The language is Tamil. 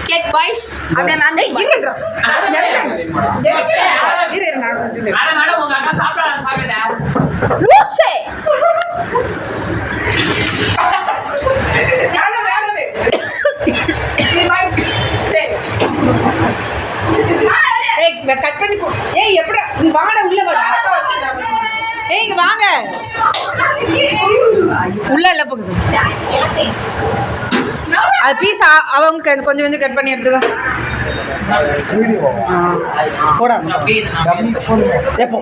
கேக் பாய்ஸ் அப்படியே நான் மேடம் உங்க அக்கா சாப்பிடா லூசே கட் பண்ணி ஏய் எப்படி வாட உள்ள வாடா ஏய் இங்க வாங்க உள்ள இல்ல போகுது அது பீஸ் அவங்க கொஞ்சம் கொஞ்சம் கட் பண்ணி எடுத்துக்கோ போடா எப்போ